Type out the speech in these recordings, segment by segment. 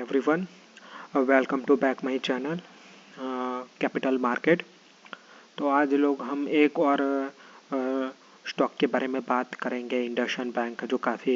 everyone. Welcome to back my channel capital market. तो आज लोग हम एक और स्टॉक के बारे में बात करेंगे, इंडसइंड बैंक, जो काफ़ी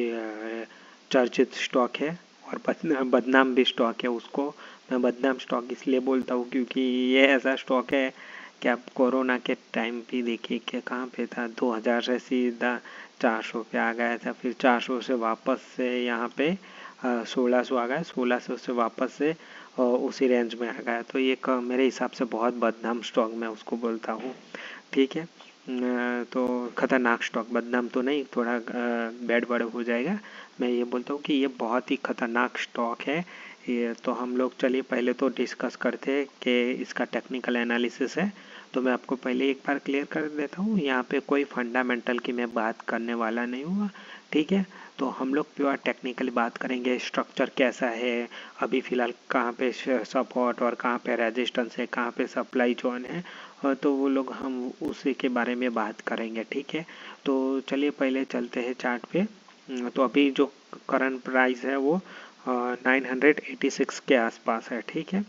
चर्चित स्टॉक है और बदनाम भी स्टॉक है। उसको मैं बदनाम स्टॉक इसलिए बोलता हूँ क्योंकि ये ऐसा स्टॉक है कि आप कोरोना के टाइम भी देखिए कि कहाँ पे था, 2000 से सीधा 400 पे आ गया था, फिर 400 से वापस से यहाँ पे 1600 आ गया, 1600 से वापस से उसी रेंज में आ गया। तो ये मेरे हिसाब से बहुत बदनाम स्टॉक मैं उसको बोलता हूँ। ठीक है, तो खतरनाक स्टॉक, बदनाम तो नहीं, थोड़ा बैड वर्ड हो जाएगा। मैं ये बोलता हूँ कि ये बहुत ही खतरनाक स्टॉक है। ये तो हम लोग चलिए पहले तो डिस्कस करते हैं कि इसका टेक्निकल एनालिसिस है। तो मैं आपको पहले एक बार क्लियर कर देता हूँ, यहाँ पे कोई फंडामेंटल की मैं बात करने वाला नहीं हुआ। ठीक है, तो हम लोग प्योर टेक्निकली बात करेंगे, स्ट्रक्चर कैसा है, अभी फ़िलहाल कहाँ पे सपोर्ट और कहाँ पे रेजिस्टेंस है, कहाँ पे सप्लाई जोन है, और तो वो लोग हम उसी के बारे में बात करेंगे। ठीक है, तो चलिए पहले चलते हैं चार्ट पे। तो अभी जो करंट प्राइस है वो 986 के आसपास है। ठीक है,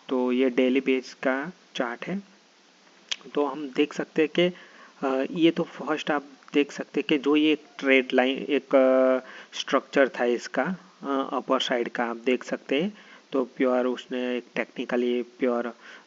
तो ये डेली बेस का चार्ट है। तो हम देख सकते हैं कि ये तो फर्स्ट आप देख सकते हैं कि जो ये ट्रेड लाइन, एक स्ट्रक्चर था इसका अपर साइड का, आप देख सकते हैं। तो प्योर उसने एक टेक्निकली प्योर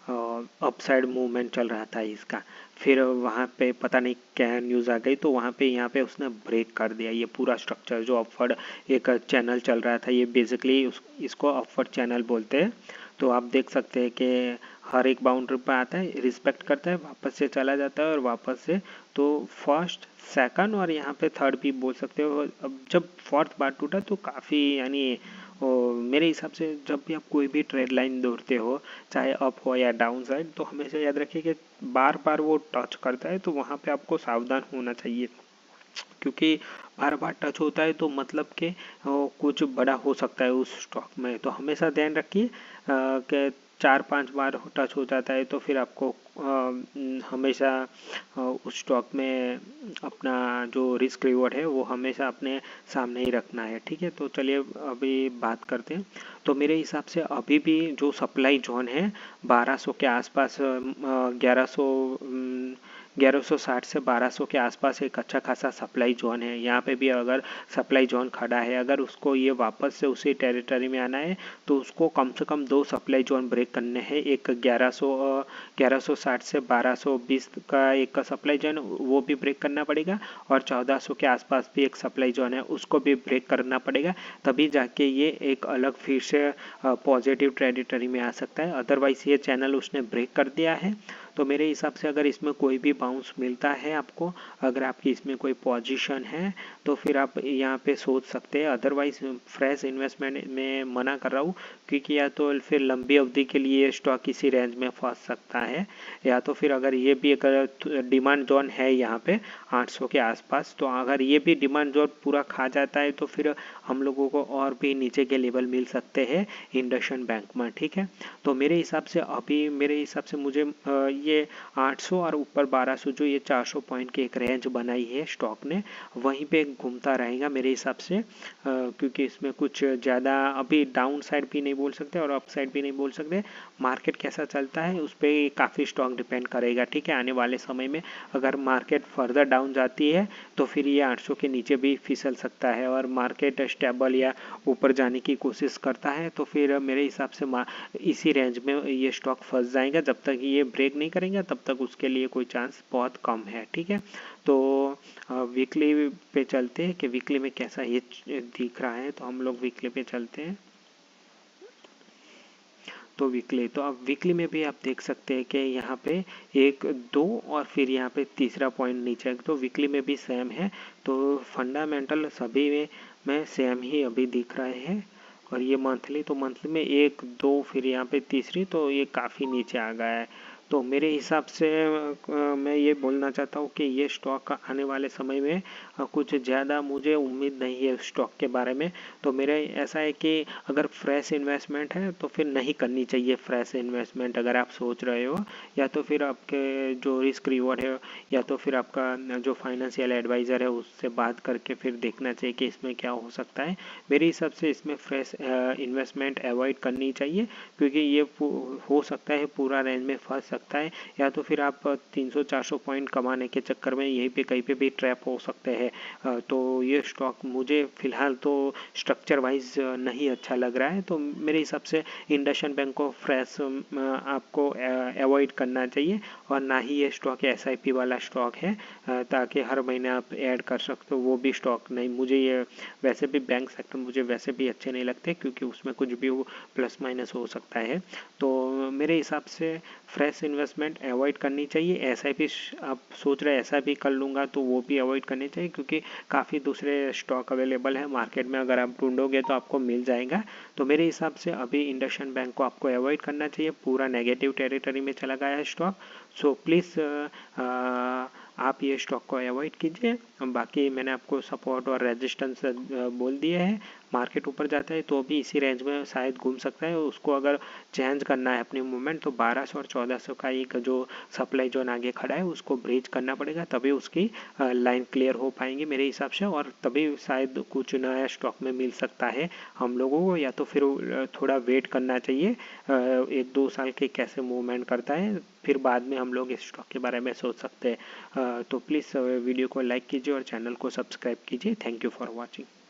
अपसाइड मूवमेंट चल रहा था इसका। फिर वहाँ पे पता नहीं क्या न्यूज़ आ गई, तो वहाँ पे यहाँ पे उसने ब्रेक कर दिया। ये पूरा स्ट्रक्चर जो अपवर्ड एक चैनल चल रहा था, ये बेसिकली इसको अपवर्ड चैनल बोलते हैं। तो आप देख सकते हैं कि हर एक बाउंड्री पर आता है, रिस्पेक्ट करता है, वापस से चला जाता है और वापस से, तो फर्स्ट सेकंड और यहाँ पे थर्ड भी बोल सकते हो। अब जब फोर्थ बार टूटा तो काफ़ी, यानी मेरे हिसाब से जब भी आप कोई भी ट्रेड लाइन दौड़ते हो, चाहे अप हो या डाउन साइड, तो हमेशा याद रखिए कि बार बार वो टच करता है, तो वहाँ पे आपको सावधान होना चाहिए। क्योंकि बार बार टच होता है तो मतलब कि कुछ बड़ा हो सकता है उस स्टॉक में। तो हमेशा ध्यान रखिए कि 4-5 बार टच हो जाता है तो फिर आपको हमेशा उस स्टॉक में अपना जो रिस्क रिवॉर्ड है वो हमेशा अपने सामने ही रखना है। ठीक है, तो चलिए अभी बात करते हैं। तो मेरे हिसाब से अभी भी जो सप्लाई जोन है 1200 के आसपास, 1160 से 1200 के आसपास एक अच्छा खासा सप्लाई जोन है। यहाँ पे भी अगर सप्लाई जोन खड़ा है, अगर उसको ये वापस से उसी टेरिटरी में आना है तो उसको कम से कम 2 सप्लाई जोन ब्रेक करने हैं। एक 1160 से 1220 का एक सप्लाई जोन, वो भी ब्रेक करना पड़ेगा, और 1400 के आसपास भी एक सप्लाई जोन है, उसको भी ब्रेक करना पड़ेगा। तभी जाके ये एक अलग फिर से पॉजिटिव टेरिटरी में आ सकता है। अदरवाइज ये चैनल उसने ब्रेक कर दिया है। तो मेरे हिसाब से अगर इसमें कोई भी बाउंस मिलता है आपको, अगर आपकी इसमें कोई पोजीशन है, तो फिर आप यहाँ पे सोच सकते हैं। अदरवाइज फ्रेश इन्वेस्टमेंट में मना कर रहा हूँ, क्योंकि या तो फिर लंबी अवधि के लिए स्टॉक इसी रेंज में फंस सकता है, या तो फिर अगर ये भी अगर डिमांड जोन है यहाँ पे 800 के आसपास, तो अगर ये भी डिमांड जोन पूरा खा जाता है तो फिर हम लोगों को और भी नीचे के लेवल मिल सकते हैं इंडसइंड बैंक में। ठीक है, तो मेरे हिसाब से अभी मुझे ये 800 और ऊपर 1200, जो ये 400 पॉइंट की एक रेंज बनाई है स्टॉक ने, वहीं पे घूमता रहेगा मेरे हिसाब से। क्योंकि इसमें कुछ ज़्यादा अभी डाउन साइड भी नहीं बोल सकते और अप साइड भी नहीं बोल सकते। मार्केट कैसा चलता है उस पर काफ़ी स्टॉक डिपेंड करेगा। ठीक है, आने वाले समय में अगर मार्केट फर्दर डाउन जाती है तो फिर ये 800 के नीचे भी फिसल सकता है, और मार्केट स्टेबल या ऊपर जाने की कोशिश करता है तो फिर मेरे हिसाब से इसी रेंज में ये स्टॉक फंस जाएगा। जब तक ये ब्रेक नहीं करेंगे तब तक उसके लिए कोई चांस बहुत कम है। ठीक है, तो वीकली पे चलते हैं कि वीकली में कैसा ये दिख रहा है। तो हम लोग वीकली पे चलते हैं। तो वीकली, तो अब वीकली में भी आप देख सकते हैं कि यहाँ पे 1 2 और फिर यहाँ पे तीसरा पॉइंट नीचे है, तो वीकली में भी सेम है। तो फंडामेंटल सभी में सेम ही अभी दिख रहे हैं। और ये मंथली, तो मंथली में 1 2 फिर यहाँ पे तीसरी, तो ये काफ़ी नीचे आ गया है। तो मेरे हिसाब से मैं ये बोलना चाहता हूँ कि ये स्टॉक आने वाले समय में कुछ ज़्यादा मुझे उम्मीद नहीं है स्टॉक के बारे में। तो मेरा ऐसा है कि अगर फ्रेश इन्वेस्टमेंट है तो फिर नहीं करनी चाहिए फ्रेश इन्वेस्टमेंट अगर आप सोच रहे हो, या तो फिर आपके जो रिस्क रिवॉर्ड है या तो फिर आपका जो फाइनेंशियल एडवाइज़र है उससे बात करके फिर देखना चाहिए कि इसमें क्या हो सकता है। मेरे हिसाब से इसमें फ्रेश इन्वेस्टमेंट अवॉइड करनी चाहिए, क्योंकि ये हो सकता है पूरा रेंज में फंस सकता है, या तो फिर आप 300-400 पॉइंट कमाने के चक्कर में यहीं पे कहीं पे भी ट्रैप हो सकते हैं। तो ये स्टॉक मुझे फ़िलहाल तो स्ट्रक्चर वाइज नहीं अच्छा लग रहा है। तो मेरे हिसाब से इंडसइंड बैंक को फ्रेश आपको अवॉइड करना चाहिए, और ना ही ये स्टॉक SIP वाला स्टॉक है ताकि हर महीने आप ऐड कर सकते हो, वो भी स्टॉक नहीं। मुझे ये वैसे भी बैंक सेक्टर मुझे वैसे भी अच्छे नहीं लगते, क्योंकि उसमें कुछ भी प्लस माइनस हो सकता है। तो मेरे हिसाब से फ्रेश इन्वेस्टमेंट अवॉइड करनी चाहिए। SIP आप सोच रहे SIP कर लूँगा तो वो भी अवॉइड करनी चाहिए, क्योंकि काफ़ी दूसरे स्टॉक अवेलेबल है मार्केट में, अगर आप ढूंढोगे तो आपको मिल जाएगा। तो मेरे हिसाब से अभी इंडसइंड बैंक को आपको अवॉइड करना चाहिए, पूरा नेगेटिव टेरिटरी में चला गया है स्टॉक। सो प्लीज़ आप ये स्टॉक को अवॉइड कीजिए। बाकी मैंने आपको सपोर्ट और रेजिस्टेंस बोल दिए हैं। मार्केट ऊपर जाता है तो भी इसी रेंज में शायद घूम सकता है, उसको अगर चेंज करना है अपनी मूवमेंट तो 1200 और 1400 का एक जो सप्लाई जोन आगे खड़ा है उसको ब्रीच करना पड़ेगा, तभी उसकी लाइन क्लियर हो पाएंगी मेरे हिसाब से, और तभी शायद कुछ नया स्टॉक में मिल सकता है हम लोगों को। या तो फिर थोड़ा वेट करना चाहिए 1-2 साल के कैसे मूवमेंट करता है, फिर बाद में हम लोग इस स्टॉक के बारे में सोच सकते हैं। तो प्लीज़ वीडियो को लाइक कीजिए और चैनल को सब्सक्राइब कीजिए। Thank you for watching.